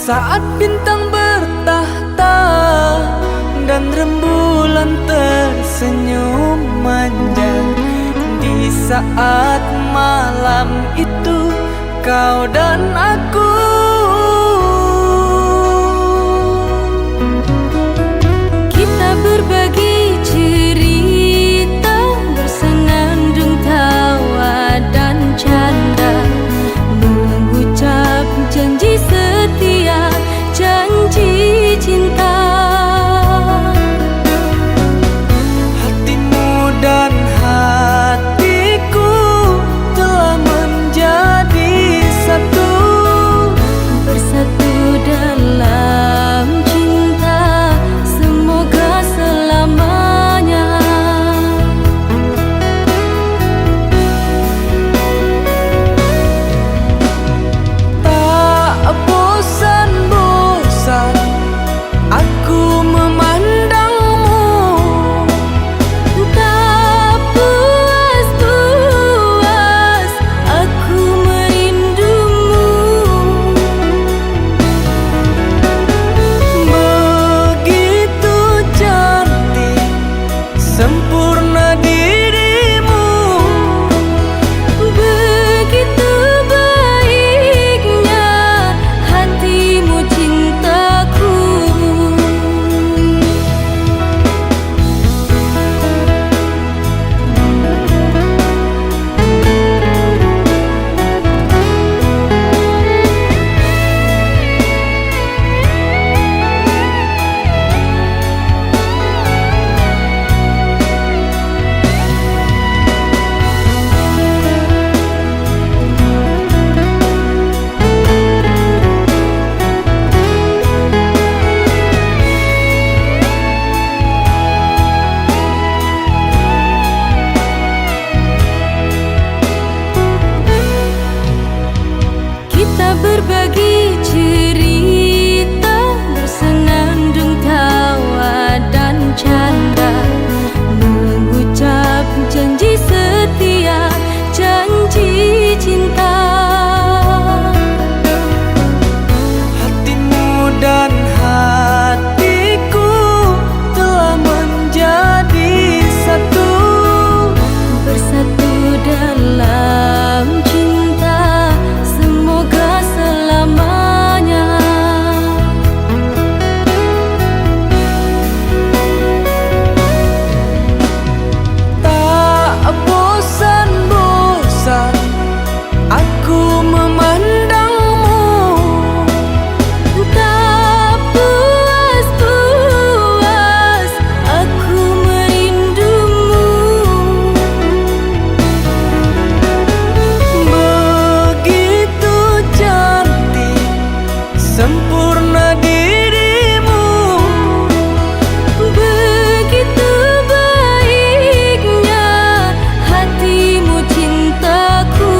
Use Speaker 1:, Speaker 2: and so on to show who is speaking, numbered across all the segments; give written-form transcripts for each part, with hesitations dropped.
Speaker 1: Saat bintang bertahta dan rembulan tersenyum manja, di saat malam itu kau dan aku
Speaker 2: kita berbagi cerita, bersenandung tawa dan canda, mengucap janji setia, janji cinta.
Speaker 1: Hatimu dan hatiku telah menjadi satu,
Speaker 2: bersatu dalam cinta, semoga selamanya.
Speaker 1: Tak bosan-bosan aku memandangmu,
Speaker 2: Tak puas-puas aku merindumu.
Speaker 1: begitu cantik, sempurna dirimu.
Speaker 2: Begitu baiknya hatimu cintaku. Kita berbagi cerita, bersenandung tawa dan canda, mengucap janji setia, janji cinta.
Speaker 1: Hatimu dan hatiku telah menjadi satu,
Speaker 2: Bersatu dalam cinta, semoga selamanya.
Speaker 1: tak bosan-bosan aku memandangmu,
Speaker 2: Tak puas-puas aku merindumu.
Speaker 1: begitu cantik, sempurna dirimu.
Speaker 2: Begitu baiknya hatimu cintaku.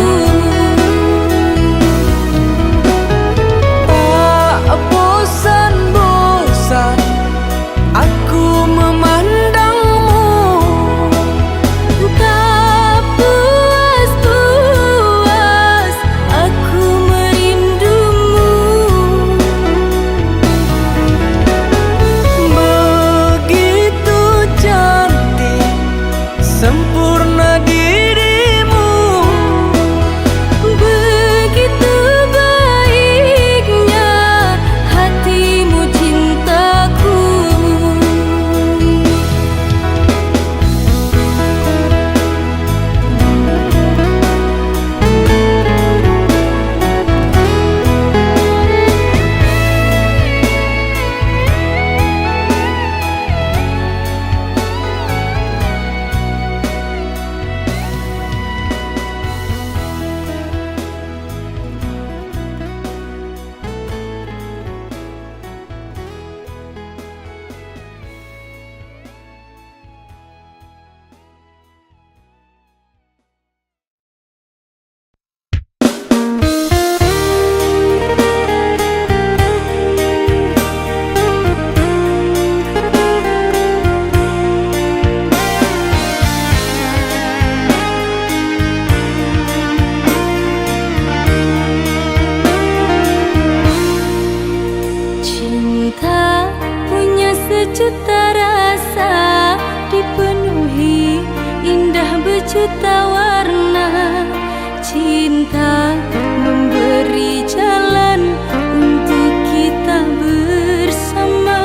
Speaker 2: telah memberi jalan untuk kita bersama.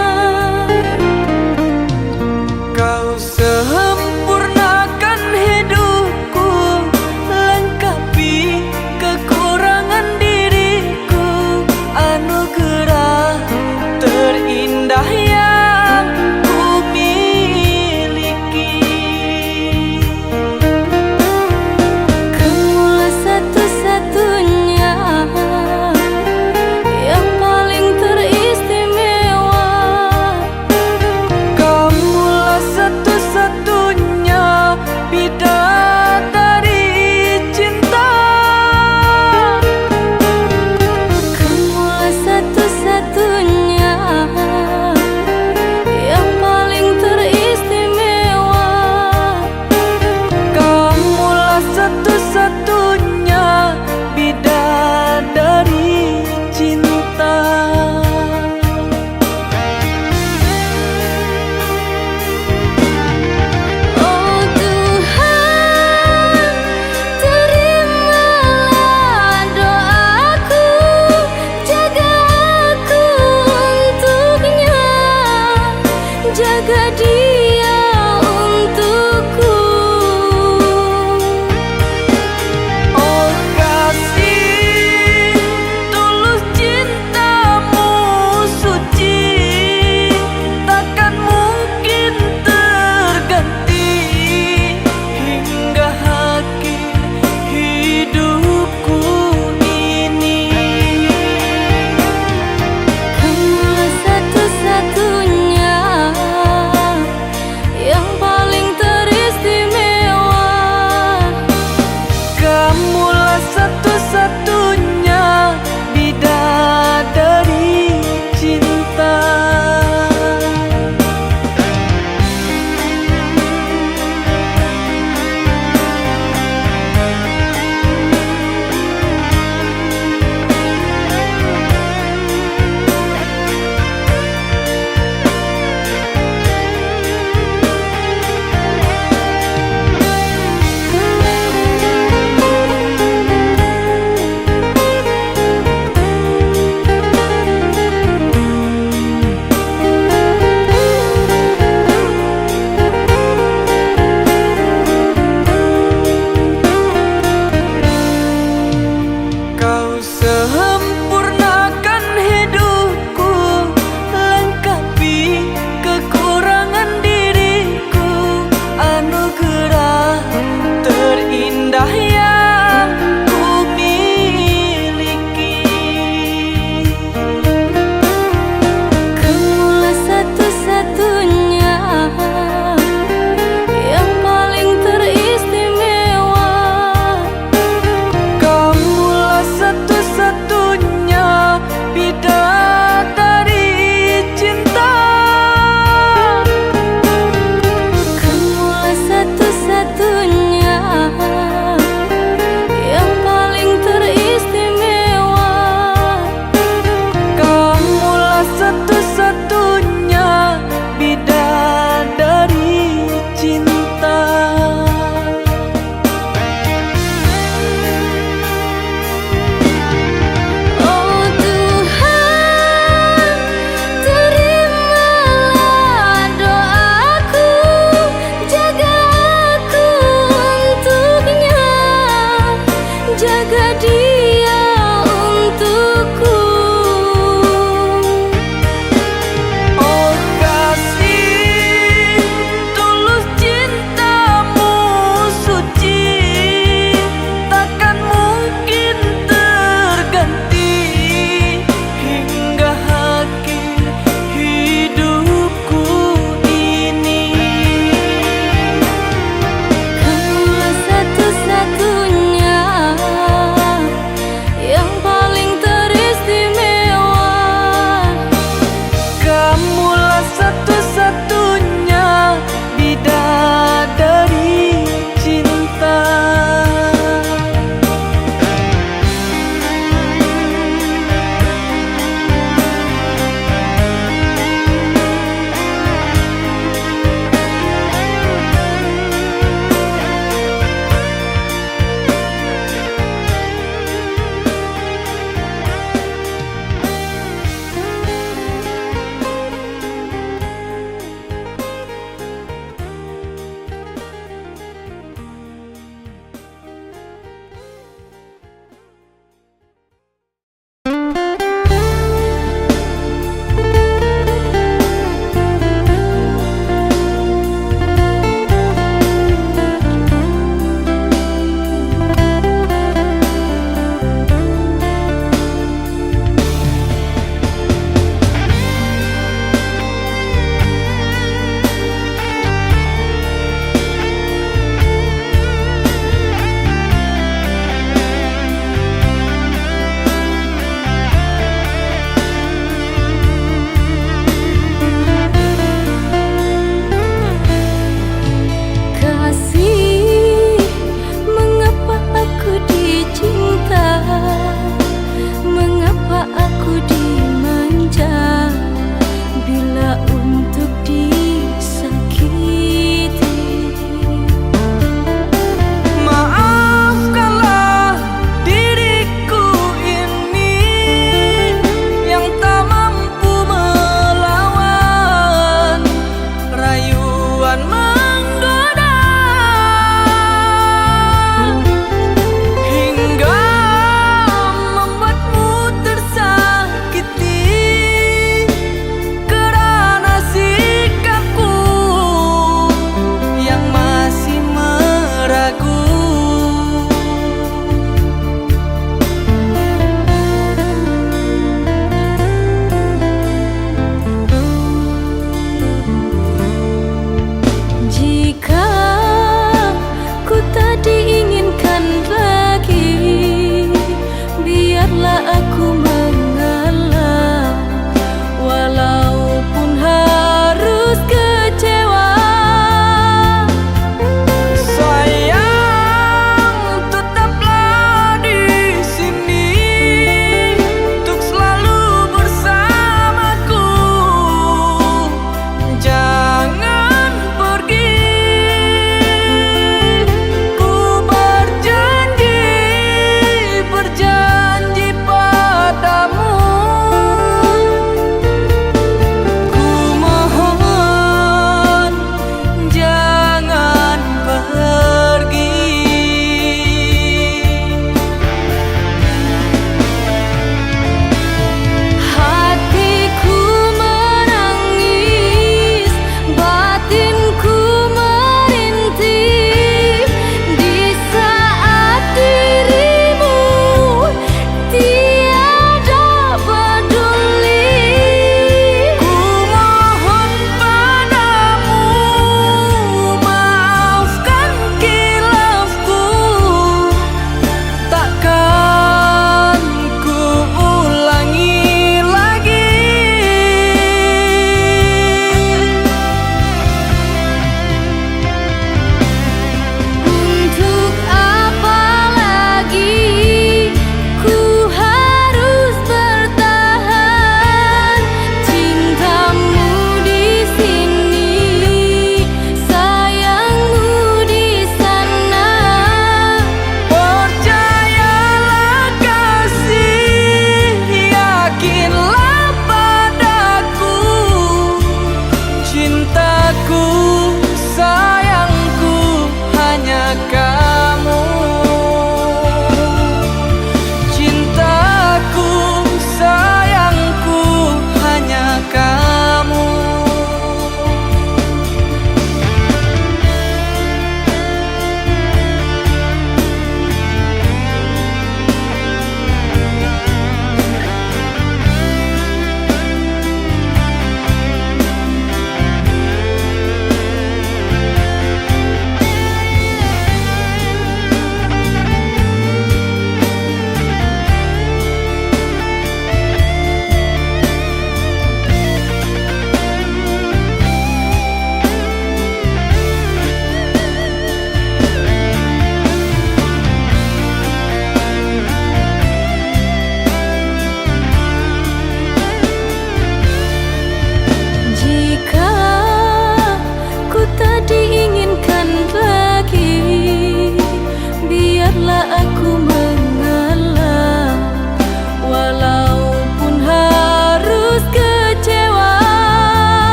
Speaker 1: Kau sempurnakan hidupku, lengkapi kekurangan diriku, anugerah terindah yang ku miliki.
Speaker 2: Kamulah satu-satunya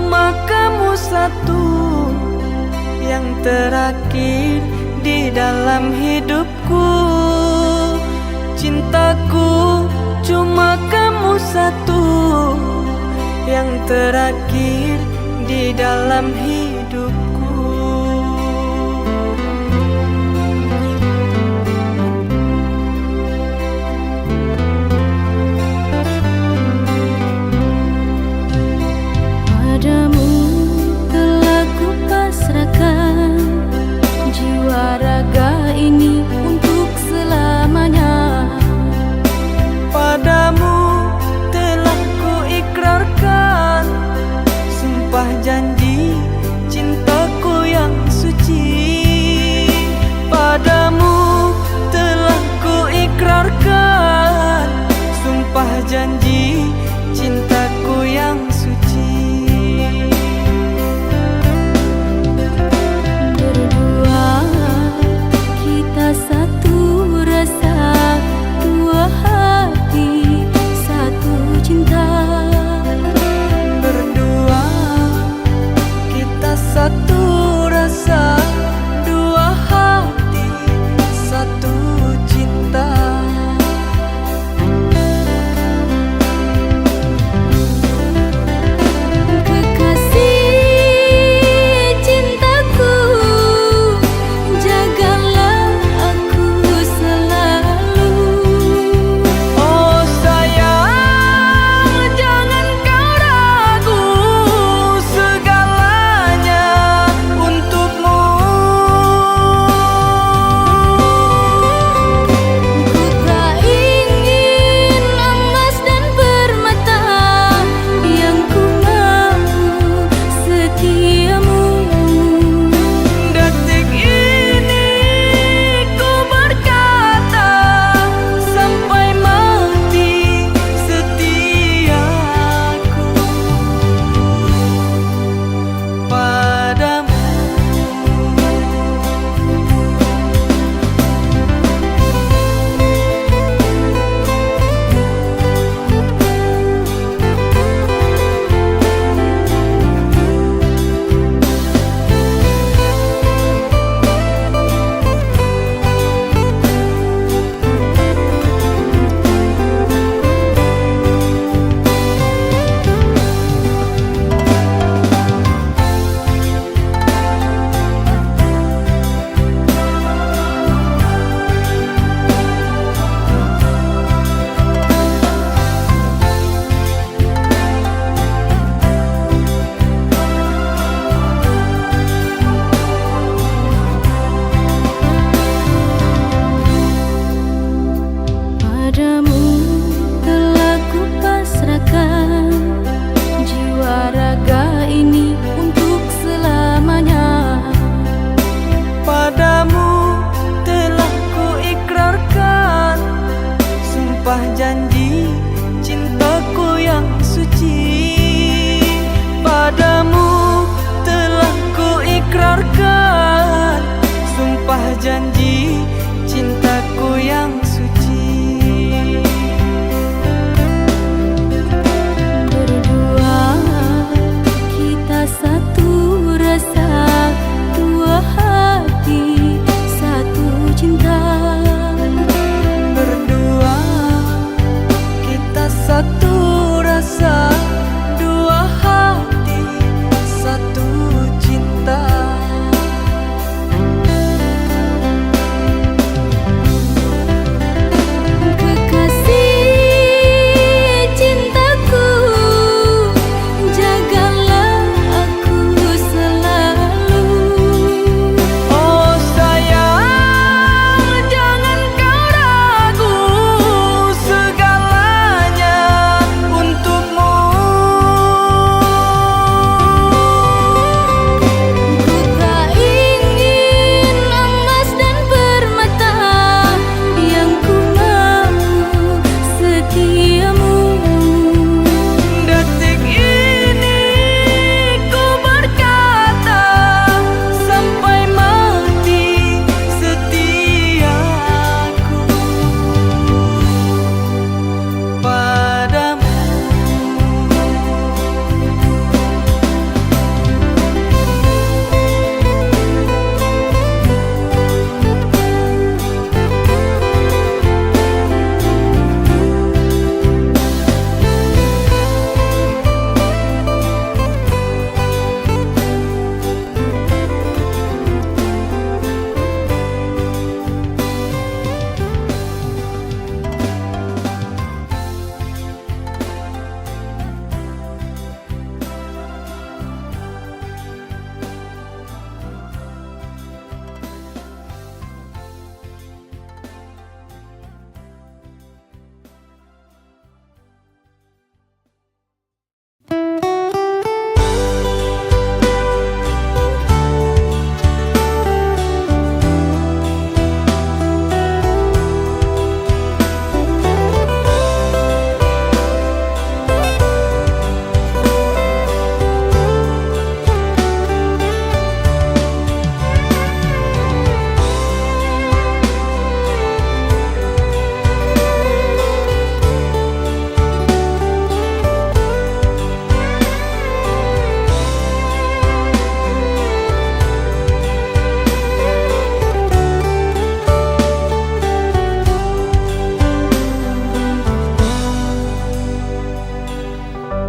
Speaker 1: cuma kamu satu yang terakhir di dalam hidupku. Cintaku cuma kamu satu yang terakhir di dalam hidupku.
Speaker 2: Padamu telah kupasrahkan jiwa raga ini untuk selamanya.
Speaker 1: Padamu telah ku ikrarkan sumpah janji cinta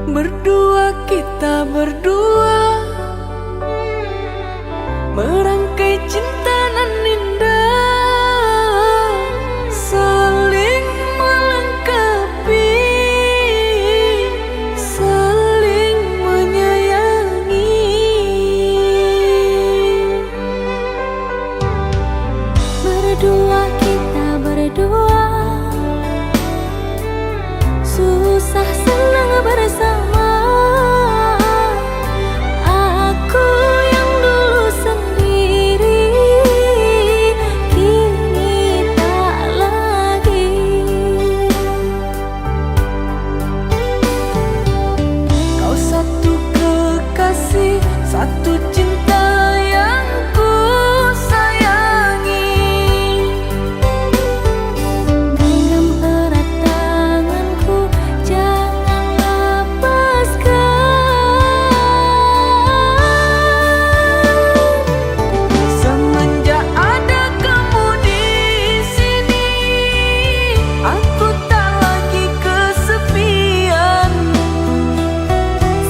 Speaker 1: Berdua kita berdua merangkai cinta nan indah, saling melengkapi, saling menyayangi.
Speaker 2: Berdua kita berdua, susah senang bersama. Aku yang dulu sendiri, kini tak lagi.
Speaker 1: Kau satu kekasih, satu cinta yang ku sayangi.
Speaker 2: Genggam erat tanganku, jangan lepaskan.
Speaker 1: Semenjak ada kamu di sini, aku tak lagi kesepian.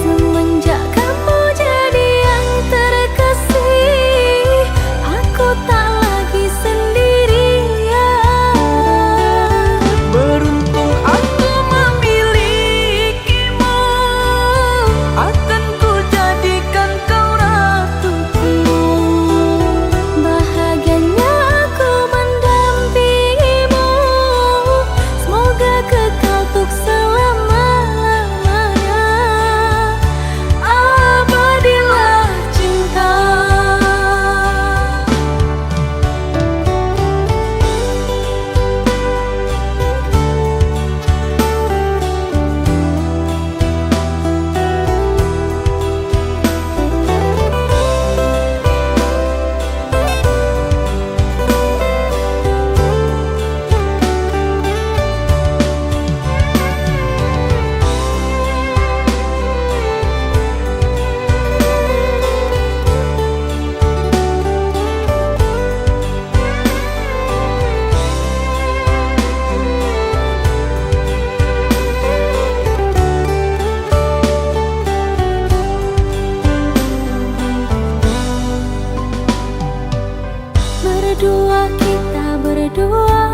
Speaker 2: Semenjak kamu jadi yang terkasih, aku tak lagi sendirian.
Speaker 1: Beruntung aku memilikimu, akan ku jadikan kau ratuku.
Speaker 2: Bahagianya aku mendampingimu, semoga kekal untuk selama-lamanya.
Speaker 1: Abadilah cinta.
Speaker 2: Berdua kita berdua,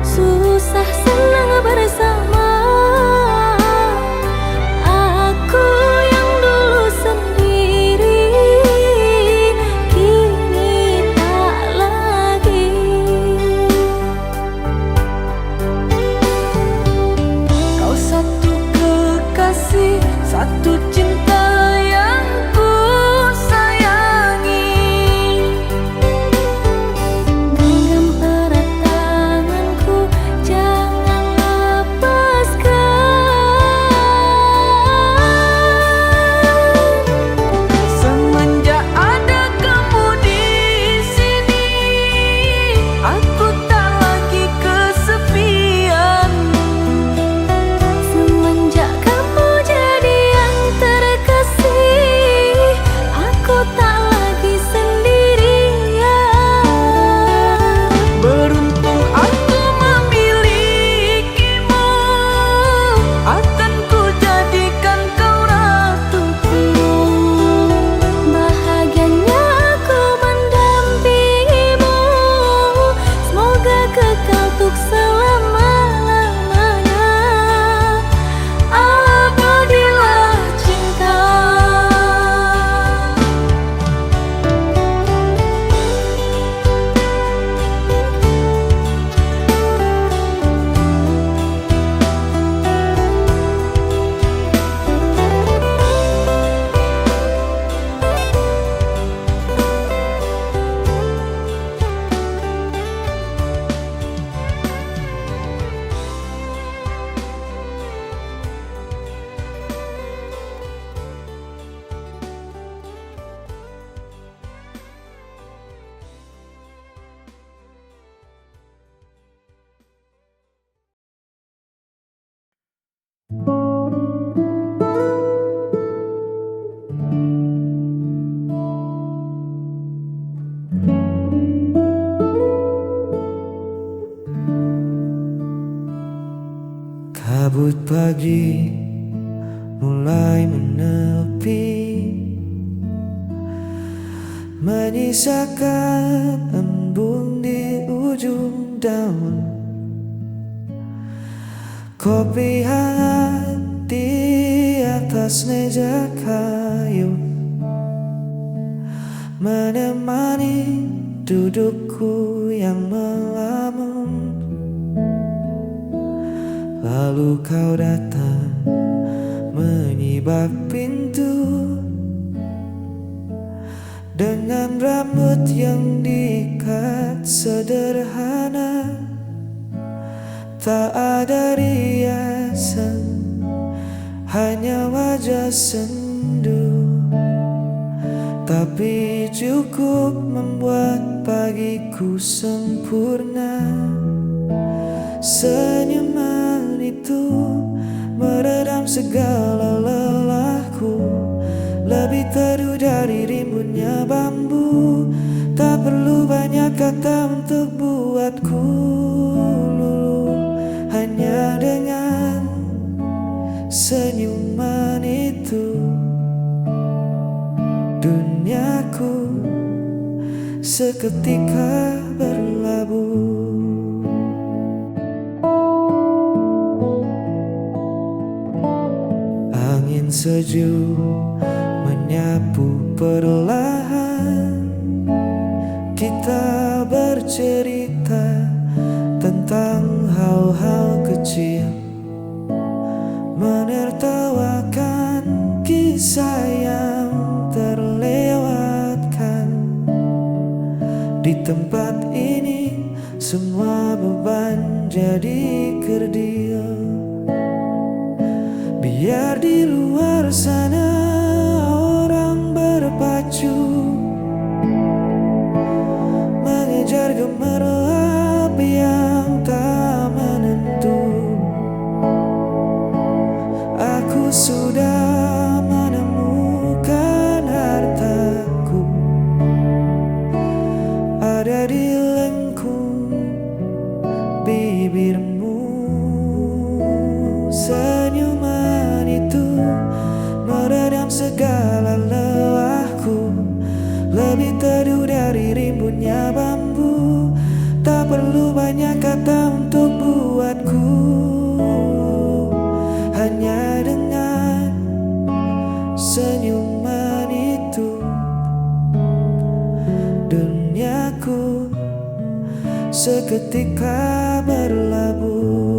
Speaker 2: susah senang bersama. Aku yang dulu sendiri, kini tak lagi.
Speaker 1: Kau satu kekasih, satu cinta yang ku sayangi.
Speaker 2: Genggam erat tanganku, jangan lepaskan.
Speaker 1: Semenjak ada kamu di sini, aku tak lagi kesepian.
Speaker 2: Semenjak kamu jadi yang terkasih,
Speaker 3: Janji mulai menepi, menyisakan embun di ujung daun. Kopi hangat di atas meja kayu menemani dudukku yang melamun. Lalu kau datang menyibak pintu dengan rambut yang diikat sederhana, tak ada riasan, hanya wajah sendu, tapi cukup membuat pagiku sempurna. Senyuman itu meredam segala lelahku, lebih teduh dari rimbunnya bambu. Tak perlu banyak kata untuk buatku luluh, hanya dengan senyuman itu duniaku seketika berlabuh. Angin sejuk menyapu perlahan, kita bercerita tentang hal-hal kecil, menertawakan kisah yang terlewatkan. Di tempat ini semua beban jadi kerdil. Biar di luar sana orang berpacu mengejar gemerlap yang tak menentu. Aku sudah menemukan hartaku, ada di lengkung bibirmu. Senyuman itu meredam segala lelahku, lebih teduh dari rimbunnya bambu. Tak perlu banyak kata untuk buatku, hanya dengan senyuman itu duniaku seketika berlabuh.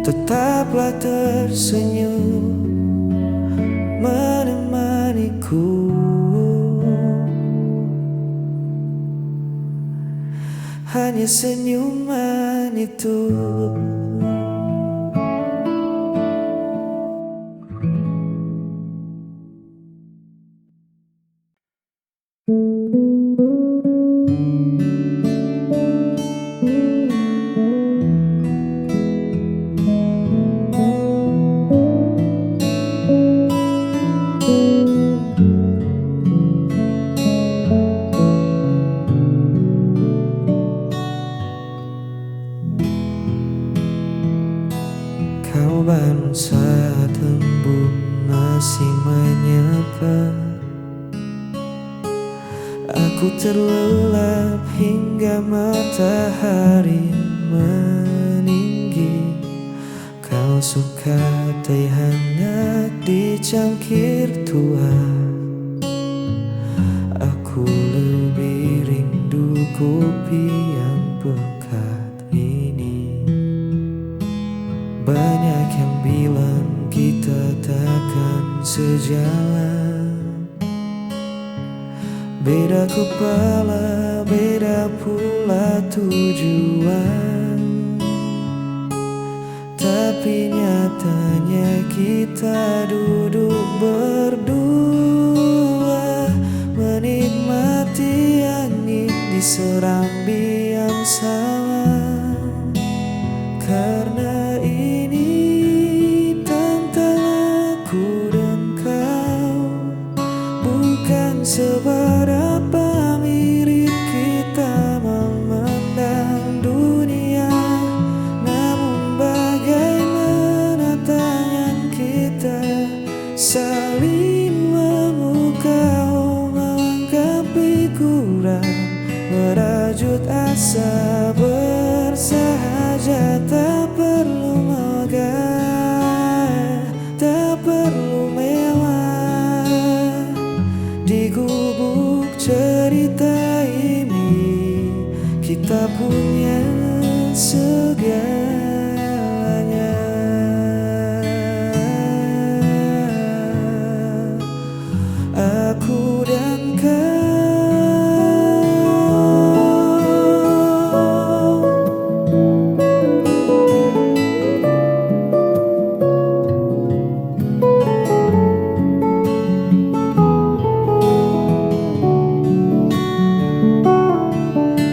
Speaker 3: Tetaplah tersenyum menemaniku, hanya senyuman itu. Kau baru saat embun masih menyapa, aku terlelap hingga matahari meninggi. Kau suka teh hangat di cangkir tua, aku lebih rindu kopi yang pekat ini. Banyak yang bilang kita takkan sejalan, beda kepala, beda pula tujuan. Tapi nyatanya kita duduk berdua, menikmati angin di serambi yang sama. Karena ini tentang aku dan kau, bukan seberapa mirip kita memandang dunia. segalanya. Aku dan kau,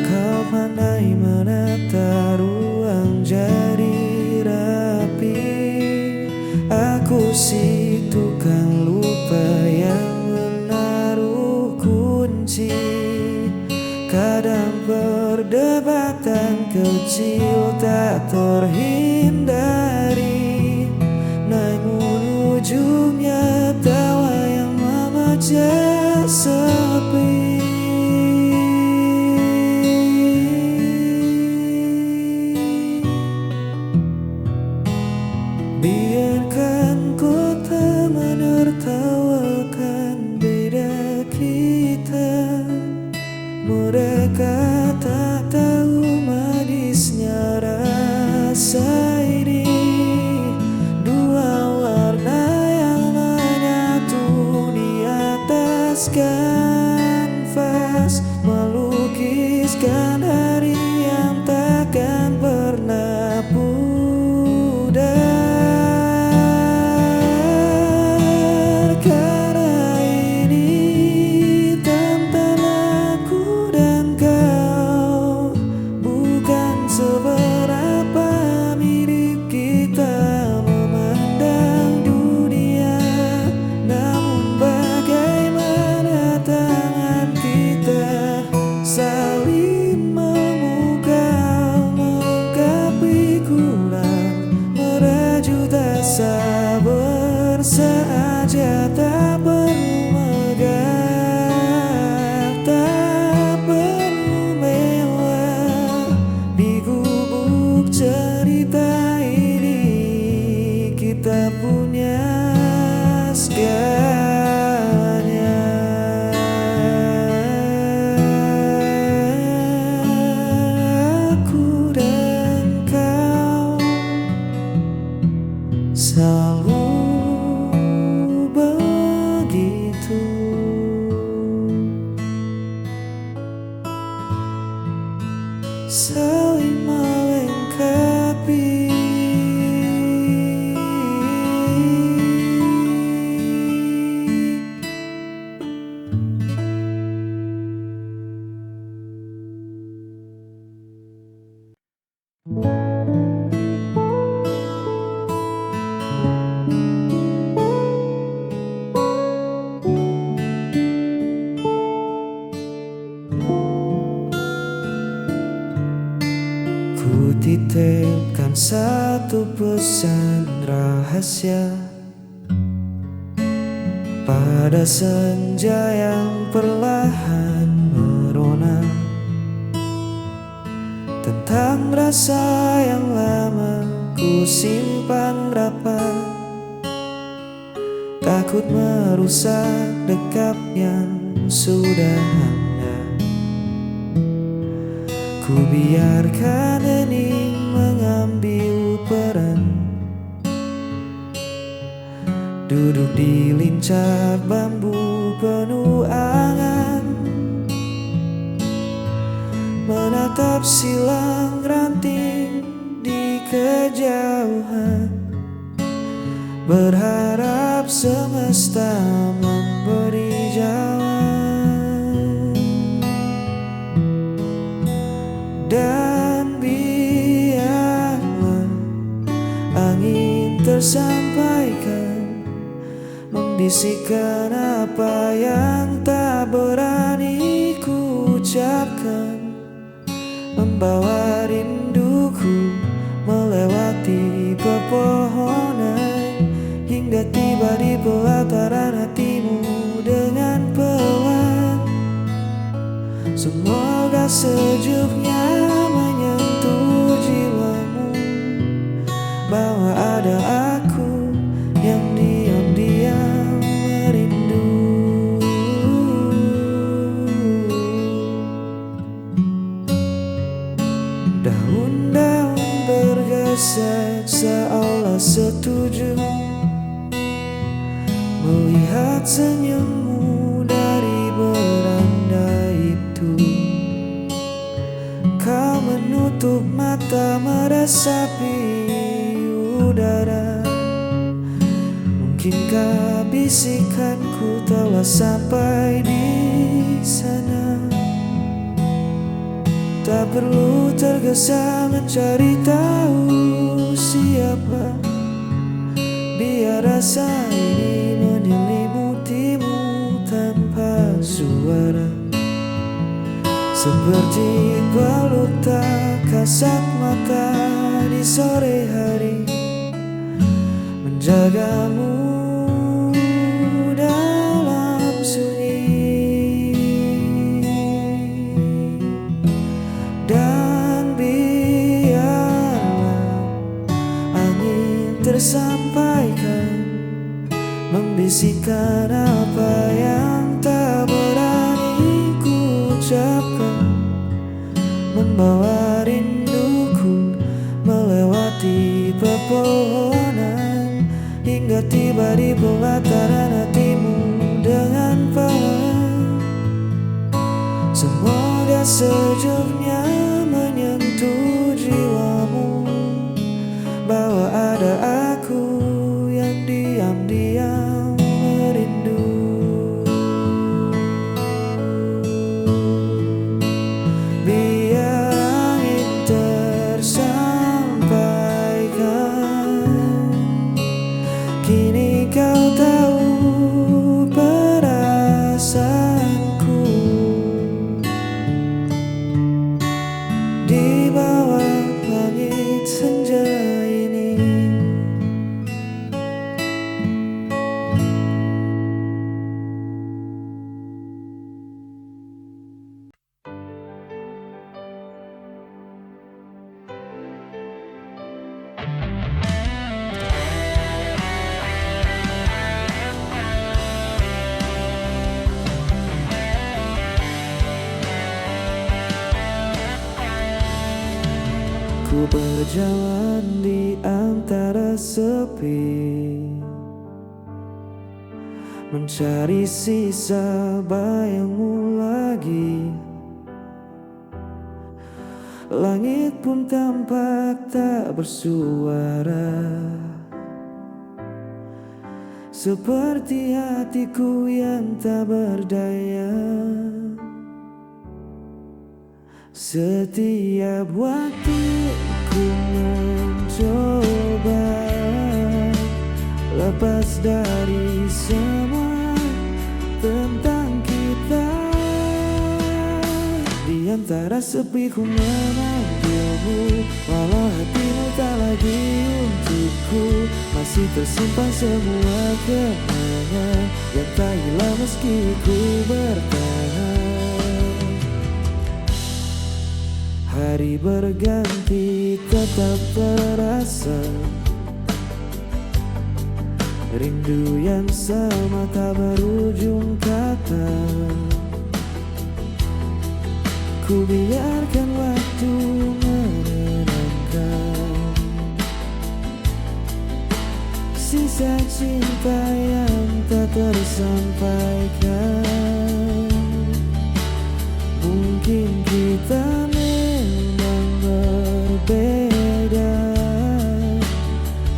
Speaker 3: kau pandai menata ruang jadi rapi. Aku si tukang lupa yang menaruh kunci. Kadang perdebatan kecil tak terhindari, namun ujungnya tawa yang memecah sepi. Biarkan kota menertawakan beda kita. Mereka tak tahu manisnya rasa ini. Dua warna yang menyatu di atas kanvas, melukiskan hari yang takkan pernah pudar. Karena ini tantan aku dan kau, bukan seberapa mirip kita memandang dunia, namun bagaimana tangan kita saling memukau, melengkapi kurang, merajut asa bersahaja. Tak perlu megah, tak perlu mewah, di gubuk cerita ini kita punya segalanya. Aku dan kau selalu begitu, saling melengkapi. Ku titipkan satu pesan rahasia pada senja yang perlahan merona, tentang rasa yang lama ku simpan rapat, takut merusak dekap yang sudah ada. Ku biarkan hening mengambil peran, duduk di lincah bambu penuh angan, menatap silang ranting di kejauhan, berharap semesta memberi jawaban. Dan biarlah angin tersampaikan, membisikkan apa yang tak berani ku ucapkan, membawa rinduku melewati pepohonan, hingga tiba di pelataran hatimu dengan pelan. Semoga sejuknya menyentuh jiwamu, bahwa ada aku yang diam-diam merindu. Daun-daun terseksa Allah setuju melihat senyummu dari beranda itu. Kau menutup mata meresapi udara. Mungkinkah bisikanku telah sampai di sana? Tak perlu tergesa mencari tahu siapa, biar rasa ini menyelimutimu tanpa suara. Seperti balut tak kasat mata di sore hari, menjagamu dalam sunyi. Dan biarlah angin tersampaikan, membisikkan apa yang tak berani ku ucapkan, membawa rinduku melewati pepohonan, hingga tiba di pelataran hatimu dengan pelan. Semoga sejuknya menyentuh jiwamu, bahwa ada aku yang diam-diam merindu. Biar angin tersampaikan, kini kau tahu perasaanku. Di bawah langit senja ini, ku berjalan di antara sepi, mencari sisa bayangmu lagi. Langit pun tampak tak bersuara, seperti hatiku yang tak berdaya. Setiap waktu ku mencoba lepas dari semua tentang kita. Di antara sepi ku memanggilmu, walau hatimu tak lagi untukku. Masih tersimpan semua kenangan yang tak hilang meski ku bertahan. Hari berganti tetap terasa, rindu yang sama tak berujung kata. Ku biarkan waktu menenangkan sisa cinta yang tak tersampaikan. Mungkin kita berbeda,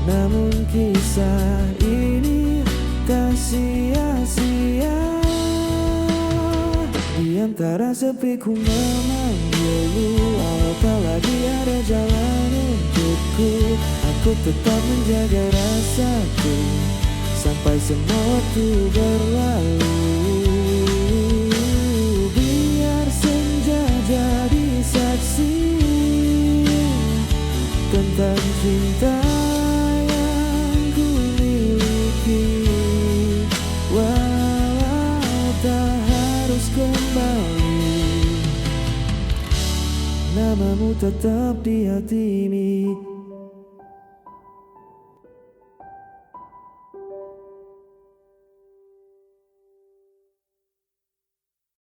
Speaker 3: namun kisah ini tak sia-sia. Di antara sepi ku memanggilmu, walau tak lagi ada jalan untukku. Aku tetap menjaga rasaku sampai semua waktu berlalu. Biar senja jadi saksi tentang cinta yang ku miliki, walau tak harus kembali. Namamu tetap di hati ini.